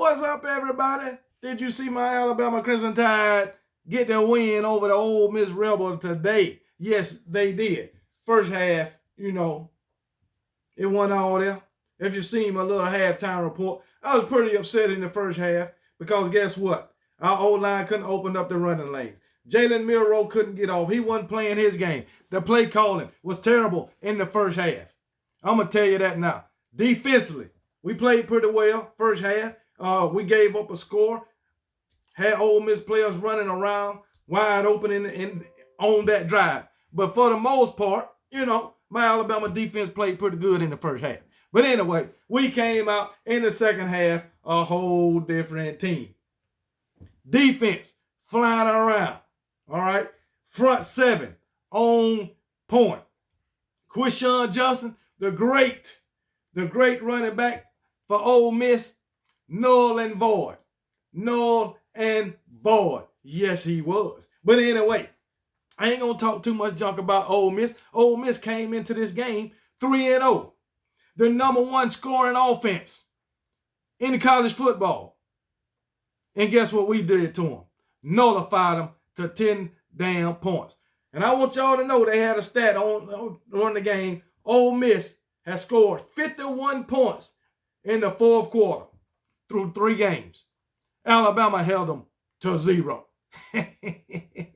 What's up, everybody? Did you see my Alabama Crimson Tide get the win over the Ole Miss Rebel today? Yes, they did. First half, it went all there. If you seen my little halftime report, I was pretty upset in the first half because guess what? Our O-line couldn't open up the running lanes. Jalen Milroe couldn't get off. He wasn't playing his game. The play calling was terrible in the first half. I'm going to tell you that now. Defensively, we played pretty well first half. We gave up a score. Had Ole Miss players running around wide open on that drive. But for the most part, my Alabama defense played pretty good in the first half. But anyway, we came out in the second half a whole different team. Defense flying around. All right. Front seven on point. Quishon Johnson, the great running back for Ole Miss, null and void. Null and void. Yes, he was. But anyway, I ain't going to talk too much junk about Ole Miss. Ole Miss came into this game 3-0. The number one scoring offense in college football. And guess what we did to them? Nullified them to 10 damn points. And I want y'all to know they had a stat on the game. Ole Miss has scored 51 points in the fourth quarter through 3 games. Alabama held them to 0.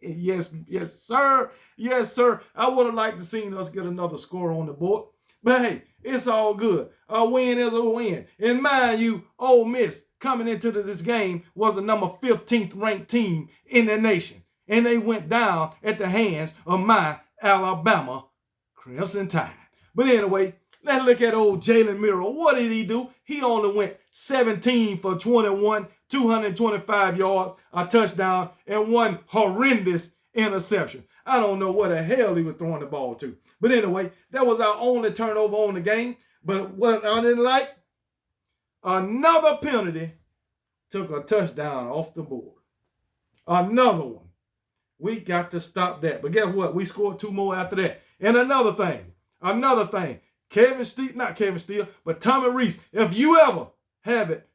Yes, sir. Yes, sir. I would have liked to seen us get another score on the board. But hey, it's all good. A win is a win. And mind you, Ole Miss coming into this game was the number 15th ranked team in the nation. And they went down at the hands of my Alabama Crimson Tide. But anyway, let's look at old Jalen Milroe. What did he do? He only went 17 for 21, 225 yards, a touchdown, and 1 horrendous interception. I don't know where the hell he was throwing the ball to. But anyway, that was our only turnover on the game. But what I didn't like, another penalty took a touchdown off the board. Another one. We got to stop that. But guess what? We scored 2 more after that. And another thing. Not Kevin Steele, but Tommy Reese. If you ever have it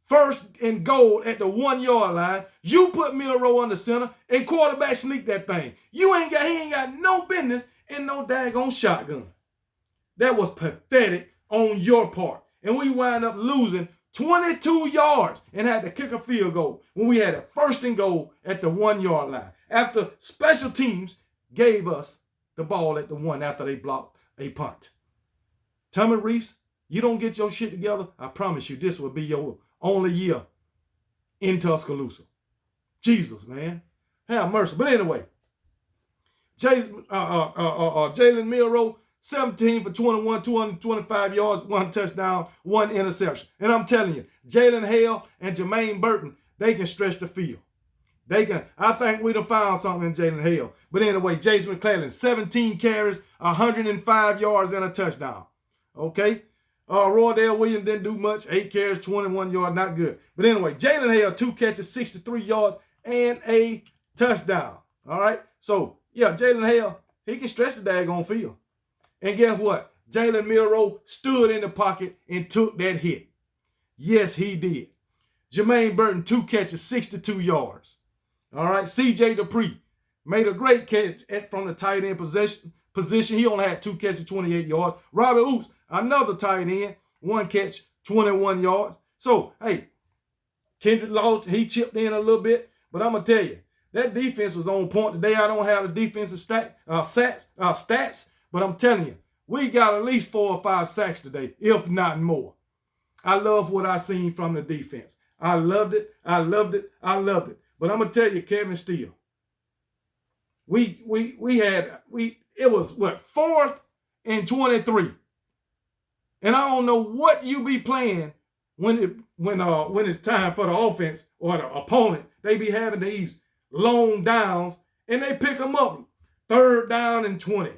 first and goal at the 1-yard line, you put Milroe on the center and quarterback sneak that thing. He ain't got no business in no daggone shotgun. That was pathetic on your part. And we wound up losing 22 yards and had to kick a field goal when we had a first and goal at the 1-yard line. After special teams gave us the ball at the 1 after they blocked a punt. Tommy Reese, you don't get your shit together, I promise you this will be your only year in Tuscaloosa. Jesus, man. Have mercy. But anyway, Jalen Milroe, 17 for 21, 225 yards, 1 touchdown, 1 interception. And I'm telling you, Jalen Hale and Jermaine Burton, they can stretch the field. I think we done found something in Jalen Hale. But anyway, Jason McClellan, 17 carries, 105 yards, and a touchdown. Okay? Roydell Williams didn't do much. 8 carries, 21 yards, not good. But anyway, Jalen Hale, 2 catches, 63 yards, and a touchdown. All right? So, yeah, Jalen Hale, he can stretch the daggone field. And guess what? Jalen Milroe stood in the pocket and took that hit. Yes, he did. Jermaine Burton, 2 catches, 62 yards. All right, C.J. Dupree made a great catch from the tight end position. He only had 2 catches, 28 yards. Robert Oops, another tight end, 1 catch, 21 yards. So, hey, Kendrick Law, he chipped in a little bit. But I'm going to tell you, that defense was on point today. I don't have the defensive stats, but I'm telling you, we got at least 4 or 5 sacks today, if not more. I love what I seen from the defense. I loved it. But I'm gonna tell you, Kevin Steele, it was 4th and 23, and I don't know what you be playing when it's time for the offense or the opponent. They be having these long downs and they pick them up. 3rd down and 20,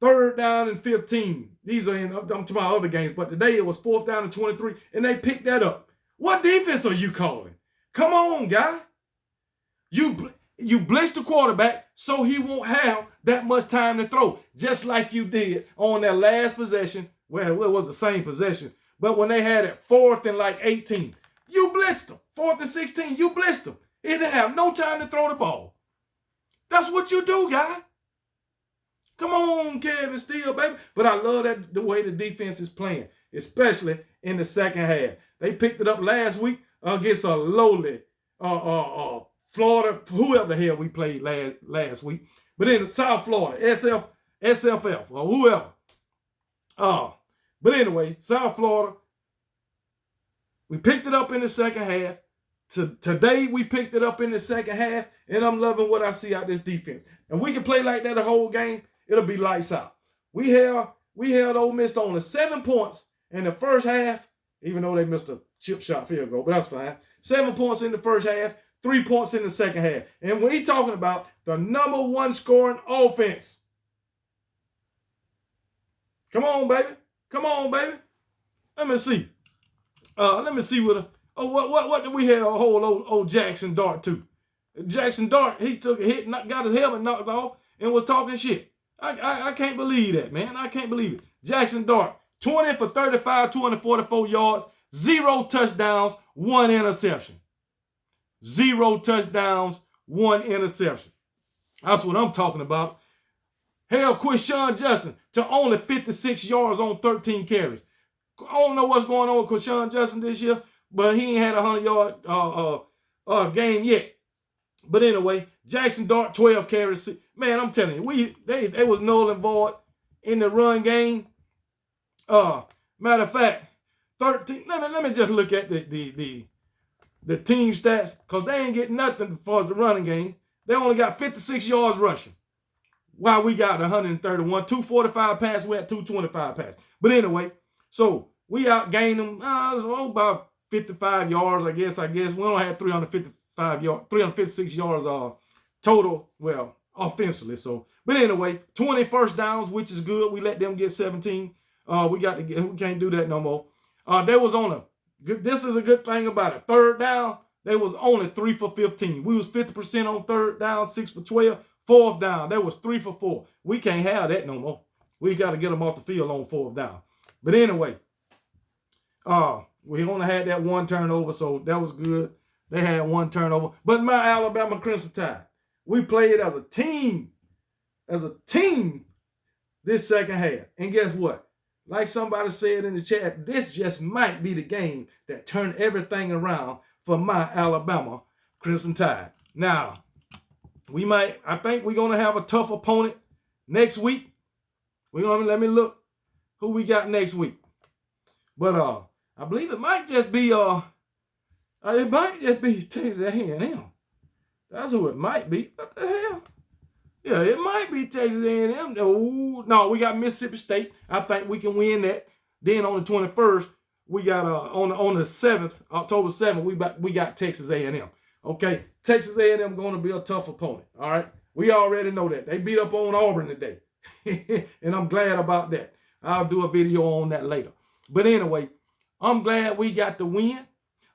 3rd down and 15. These are to my other games, but today it was 4th down and 23, and they picked that up. What defense are you calling? Come on, guy. You blitz the quarterback so he won't have that much time to throw, just like you did on that last possession. Well, it was the same possession, but when they had it 4th and 18, You blitzed them. 4th and 16, you blitzed them. He didn't have no time to throw the ball. That's what you do, guy. Come on, Kevin Steele, baby. But I love that the way the defense is playing, especially in the second half. They picked it up last week against a lowly Florida, whoever the hell we played last week. But in South Florida, SFF, or whoever. But anyway, South Florida, we picked it up in the second half. Today, we picked it up in the second half, and I'm loving what I see out this defense. And we can play like that the whole game. It'll be lights out. We held Ole Miss to only 7 points in the first half, even though they missed a chip shot field goal, but that's fine. 7 points in the first half, 3 points in the second half. And we're talking about the #1 scoring offense. Come on, baby. Come on, baby. Let me see. What did we have a whole old Jackson Dart to? Jackson Dart, he took a hit, got his helmet knocked off, and was talking shit. I can't believe that, man. I can't believe it. Jackson Dart, 20 for 35, 244 yards, 0 touchdowns, 1 interception. 0 touchdowns, 1 interception. That's what I'm talking about. Hell, Quishon Justin to only 56 yards on 13 carries. I don't know what's going on with Quishon Justin this year, but he ain't had a 100-yard game yet. But anyway, Jackson Dart, 12 carries. Man, I'm telling you, they was null and void in the run game. Matter of fact, 13. Let me just look at the team stats, because they ain't getting nothing as far as the running game. They only got 56 yards rushing, while we got 131, 245 pass. We had 225 pass. But anyway, so we outgained them about 55 yards, I guess. We only had 356 yards total, well, offensively. So, but anyway, 20 first downs, which is good. We let them get 17. We can't do that no more. This is a good thing about it. 3rd down, they was only 3 for 15. We was 50% on 3rd down, 6 for 12. 4th down, that was 3 for 4. We can't have that no more. We got to get them off the field on 4th down. But anyway, we only had that 1 turnover, so that was good. They had 1 turnover. But my Alabama Crimson Tide, we played as a team this second half. And guess what? Like somebody said in the chat, this just might be the game that turned everything around for my Alabama Crimson Tide. Now, I think we're going to have a tough opponent next week. Let me look who we got next week. But I believe it might just be Texas A&M. That's who it might be. What the hell? Yeah, it might be Texas A&M. No, we got Mississippi State. I think we can win that. Then on the 21st, we got on the 7th, October 7th, we got Texas A&M. Okay, Texas A&M going to be a tough opponent. All right, we already know that. They beat up on Auburn today, and I'm glad about that. I'll do a video on that later. But anyway, I'm glad we got the win.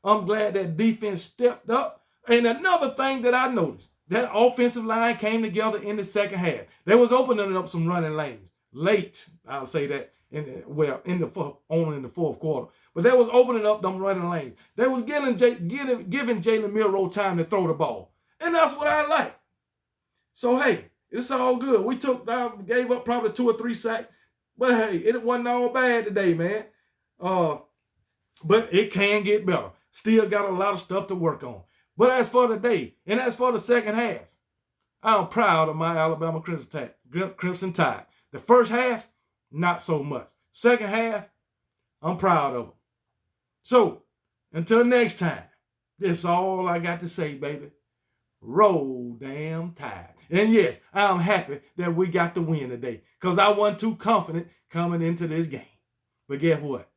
I'm glad that defense stepped up. And another thing that I noticed, that offensive line came together in the second half. They was opening up some running lanes late. I'll say that in the 4th quarter. But they was opening up them running lanes. They was giving Jalen Milroe time to throw the ball, and that's what I like. So hey, it's all good. We gave up probably 2 or 3 sacks, but hey, it wasn't all bad today, man. But it can get better. Still got a lot of stuff to work on. But as for today, and as for the second half, I'm proud of my Alabama Crimson Tide. The first half, not so much. Second half, I'm proud of them. So, until next time, that's all I got to say, baby. Roll damn Tide. And yes, I'm happy that we got the win today, because I wasn't too confident coming into this game. But guess what?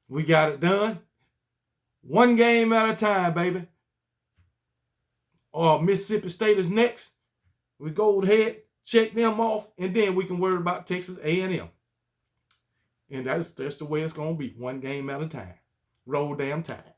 We got it done. 1 game at a time, baby. Mississippi State is next. We go ahead, check them off, and then we can worry about Texas A&M. And that's the way it's going to be. 1 game at a time. Roll damn Tide.